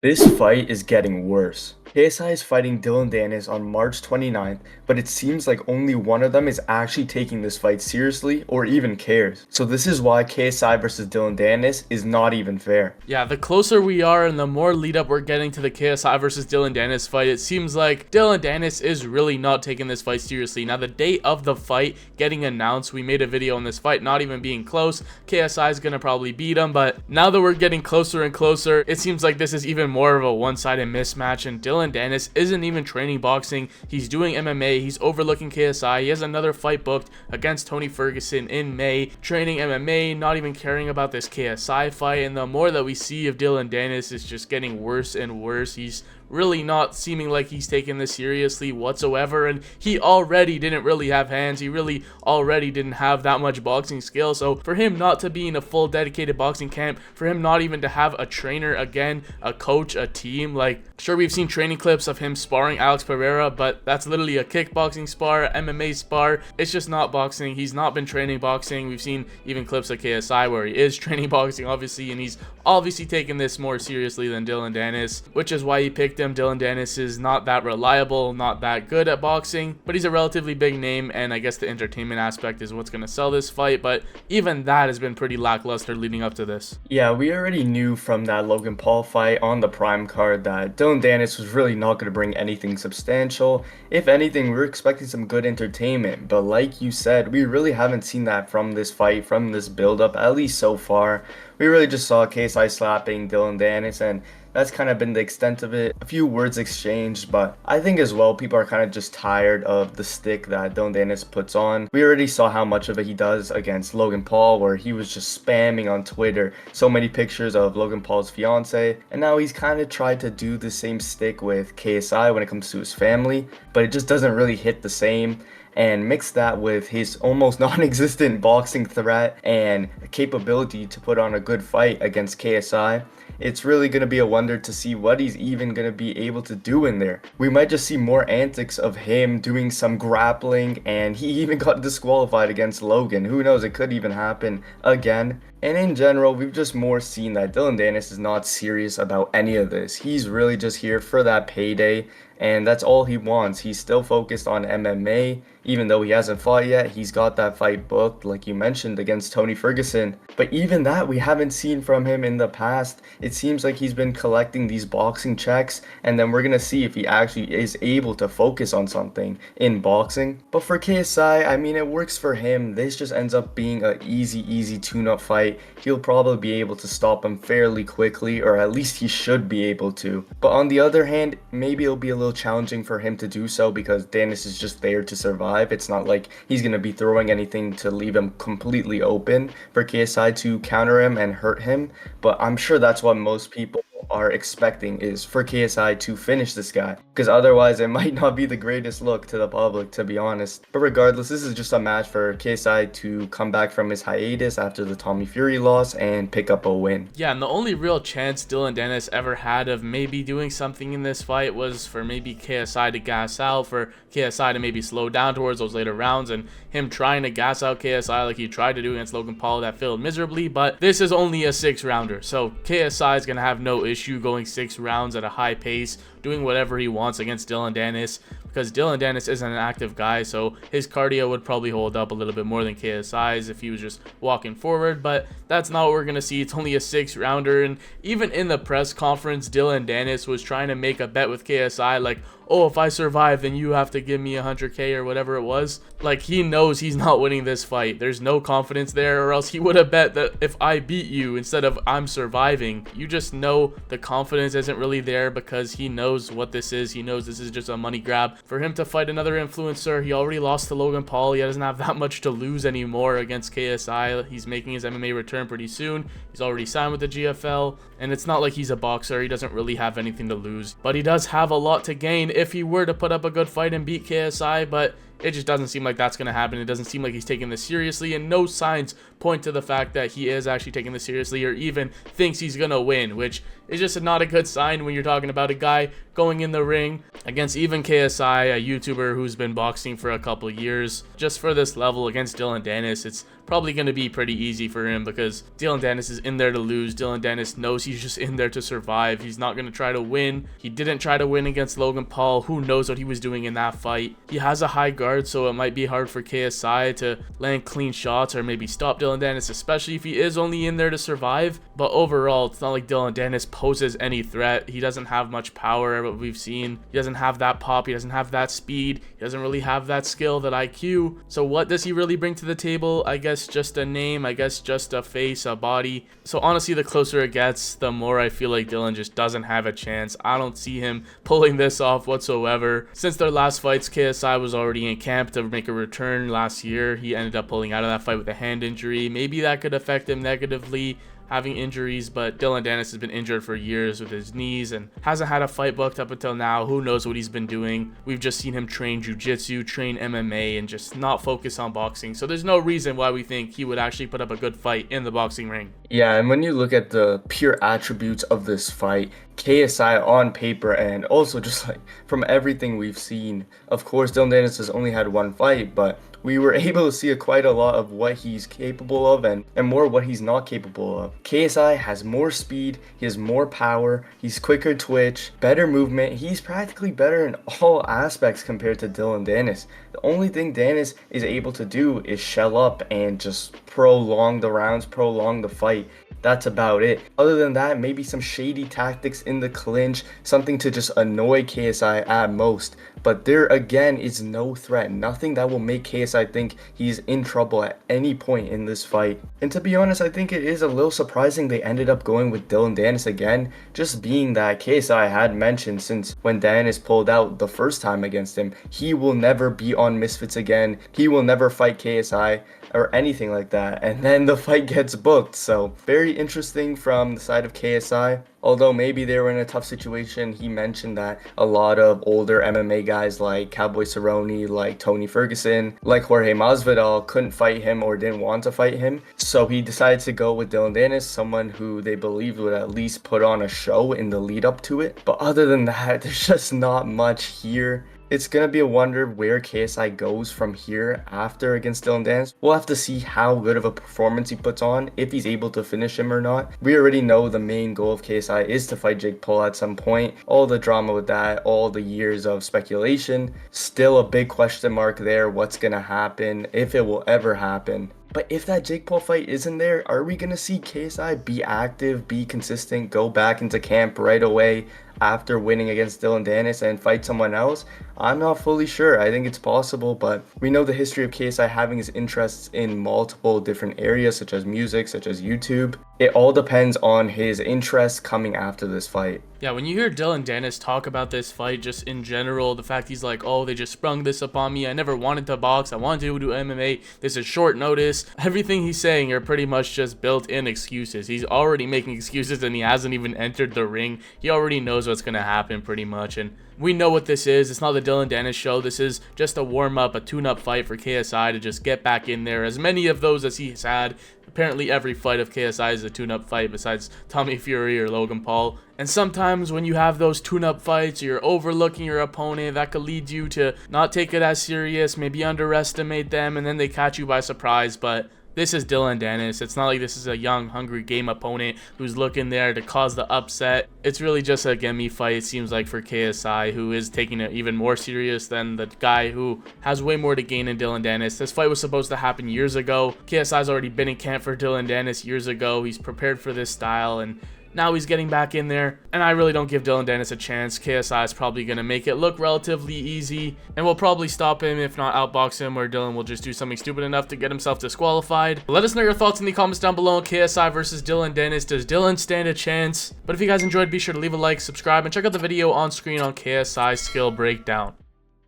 This fight is getting worse. KSI is fighting Dillon Danis on March 29th, but it seems like only one of them is actually taking this fight seriously or even cares. So this is why KSI versus Dillon Danis is not even fair. Yeah, the closer we are and the more lead up we're getting to the KSI versus Dillon Danis fight, it seems like Dillon Danis is really not taking this fight seriously. Now, the date of the fight getting announced, we made a video on this fight not even being close. KSI is going to probably beat him, but now that we're getting closer and closer, it seems like this is even more of a one-sided mismatch, and Dillon Danis isn't even training boxing. He's doing MMA. He's overlooking KSI. He has another fight booked against Tony Ferguson in May, training MMA, not even caring about this KSI fight. And the more that we see of Dillon Danis, is just getting worse and worse. He's really not seeming like he's taking this seriously whatsoever, and he already didn't really have hands. He really already didn't have that much boxing skill. So for him not to be in a full dedicated boxing camp, for him not even to have a trainer again, a coach, a team, like, sure, we've seen training clips of him sparring Alex Pereira, but that's literally a kickboxing spar, MMA spar. It's just not boxing. He's not been training boxing. We've seen even clips of KSI where he is training boxing, obviously, and he's obviously taking this more seriously than Dillon Danis, which is why he picked him. Dillon Danis is not that reliable, not that good at boxing, but he's a relatively big name, and I guess the entertainment aspect is what's going to sell this fight, but even that has been pretty lackluster leading up to this. Yeah, we already knew from that Logan Paul fight on the Prime card that Dillon Danis was really not going to bring anything substantial. If anything, we were expecting some good entertainment, but like you said, we really haven't seen that from this fight, from this build-up, at least so far. We really just saw KSI slapping Dillon Danis, and that's kind of been the extent of it. A few words exchanged, but I think as well people are kind of just tired of the stick that Dillon Danis puts on. We already saw how much of it he does against Logan Paul, where he was just spamming on Twitter so many pictures of Logan Paul's fiance, and now he's kind of tried to do the same stick with KSI when it comes to his family, but it just doesn't really hit the same. And mix that with his almost non-existent boxing threat and capability to put on a good fight against KSI, it's really going to be a wonder to see what he's even going to be able to do in there. We might just see more antics of him doing some grappling, and he even got disqualified against Logan. Who knows, it could even happen again. And in general, we've just more seen that Dillon Danis is not serious about any of this. He's really just here for that payday, and that's all he wants. He's still focused on MMA, even though he hasn't fought yet. He's got that fight booked, like you mentioned, against Tony Ferguson. But even that, we haven't seen from him in the past. It seems like he's been collecting these boxing checks, and then we're going to see if he actually is able to focus on something in boxing. But for KSI, I mean, it works for him. This just ends up being an easy tune-up fight. He'll probably be able to stop him fairly quickly, or at least he should be able to. But on the other hand, maybe it'll be a little challenging for him to do so because Danis is just there to survive. It's not like he's going to be throwing anything to leave him completely open for KSI to counter him and hurt him. But I'm sure that's what most people are expecting, is for KSI to finish this guy, because otherwise it might not be the greatest look to the public, to be honest. But regardless, this is just a match for KSI to come back from his hiatus after the Tommy Fury loss and pick up a win. Yeah, and the only real chance Dillon Danis ever had of maybe doing something in this fight was for maybe KSI to gas out, for KSI to maybe slow down towards those later rounds, and him trying to gas out KSI like he tried to do against Logan Paul. That failed miserably, but this is only a 6-rounder, so KSI is going to have no issue going 6 rounds at a high pace, doing whatever he wants against Dillon Danis, because Dillon Danis isn't an active guy, so his cardio would probably hold up a little bit more than KSI's if he was just walking forward, but that's not what we're going to see. It's only a 6-rounder, and even in the press conference, Dillon Danis was trying to make a bet with KSI, like, oh, if I survive, then you have to give me 100K or whatever it was. Like, he knows he's not winning this fight. There's no confidence there, or else he would have bet that if I beat you instead of I'm surviving. You just know the confidence isn't really there because he knows what this is. He knows this is just a money grab. For him to fight another influencer, he already lost to Logan Paul. He doesn't have that much to lose anymore against KSI. He's making his MMA return pretty soon. He's already signed with the GFL, and it's not like he's a boxer. He doesn't really have anything to lose, but he does have a lot to gain if he were to put up a good fight and beat KSI, but it just doesn't seem like that's going to happen. It doesn't seem like he's taking this seriously, and no signs point to the fact that he is actually taking this seriously or even thinks he's going to win, which It's just not a good sign when you're talking about a guy going in the ring against even KSI, a YouTuber who's been boxing for a couple years. Just for this level against Dillon Danis, it's probably going to be pretty easy for him because Dillon Danis is in there to lose. Dillon Danis knows he's just in there to survive. He's not going to try to win. He didn't try to win against Logan Paul. Who knows what he was doing in that fight. He has a high guard, so it might be hard for KSI to land clean shots or maybe stop Dillon Danis, especially if he is only in there to survive. But overall, it's not like Dillon Danis poses any threat. He doesn't have much power, what we've seen. He doesn't have that pop. He doesn't have that speed. He doesn't really have that skill, that IQ. So what does he really bring to the table? I guess just a name, I guess just a face, a body. So honestly, the closer it gets, the more I feel like Dillon just doesn't have a chance. I don't see him pulling this off whatsoever. Since their last fights, KSI was already in camp to make a return last year. He ended up pulling out of that fight with a hand injury. Maybe that could affect him negatively, having injuries, but Dillon Danis has been injured for years with his knees and hasn't had a fight booked up until now. Who knows what he's been doing? We've just seen him train jiu-jitsu, train MMA, and just not focus on boxing. So there's no reason why we think he would actually put up a good fight in the boxing ring. Yeah, and when you look at the pure attributes of this fight, KSI on paper and also just like from everything we've seen, of course Dillon Danis has only had one fight, but we were able to see quite a lot of what he's capable of and more what he's not capable of. KSI has more speed, he has more power, he's quicker twitch, better movement, he's practically better in all aspects compared to Dillon Danis. The only thing Danis is able to do is shell up and just prolong the rounds, prolong the fight. That's about it. Other than that, maybe some shady tactics in the clinch, something to just annoy KSI at most. But there again is no threat, nothing that will make KSI think he's in trouble at any point in this fight. And to be honest, I think it is a little surprising they ended up going with Dillon Danis again, just being that KSI had mentioned since when Danis pulled out the first time against him, he will never be on Misfits again, he will never fight KSI or anything like that, and then the fight gets booked. So very interesting from the side of KSI. Although maybe they were in a tough situation, he mentioned that a lot of older MMA guys like Cowboy Cerrone, like Tony Ferguson, like Jorge Masvidal couldn't fight him or didn't want to fight him. So he decided to go with Dillon Danis, someone who they believed would at least put on a show in the lead up to it. But other than that, there's just not much here. It's going to be a wonder where KSI goes from here after against Dillon Danis. We'll have to see how good of a performance he puts on, if he's able to finish him or not. We already know the main goal of KSI is to fight Jake Paul at some point. All the drama with that, all the years of speculation, still a big question mark there. What's going to happen, if it will ever happen. But if that Jake Paul fight isn't there, are we going to see KSI be active, be consistent, go back into camp right away after winning against Dillon Danis and fight someone else? I'm not fully sure. I think it's possible, but we know the history of KSI having his interests in multiple different areas, such as music, such as YouTube. It all depends on his interests coming after this fight. Yeah, when you hear Dillon Danis talk about this fight, just in general, the fact he's like, oh, they just sprung this upon me. I never wanted to box. I wanted to do MMA. This is short notice. Everything he's saying are pretty much just built-in excuses. He's already making excuses and he hasn't even entered the ring. He already knows what's going to happen pretty much. And we know what this is. It's not the Dillon Danis show. This is just a warm-up, a tune-up fight for KSI to just get back in there. As many of those as he's had. Apparently every fight of KSI is a tune-up fight besides Tommy Fury or Logan Paul. And sometimes when you have those tune-up fights, you're overlooking your opponent, that could lead you to not take it as serious, maybe underestimate them, and then they catch you by surprise. But this is Dillon Danis. It's not like this is a young, hungry game opponent who's looking there to cause the upset. It's really just a gimme fight, it seems like, for KSI, who is taking it even more serious than the guy who has way more to gain in Dillon Danis. This fight was supposed to happen years ago. KSI's already been in camp for Dillon Danis years ago. He's prepared for this style, and now he's getting back in there, and I really don't give Dillon Danis a chance. KSI is probably going to make it look relatively easy, and we'll probably stop him, if not outbox him, or Dillon will just do something stupid enough to get himself disqualified. Let us know your thoughts in the comments down below on KSI versus Dillon Danis. Does Dillon stand a chance? But if you guys enjoyed, be sure to leave a like, subscribe, and check out the video on screen on KSI skill breakdown.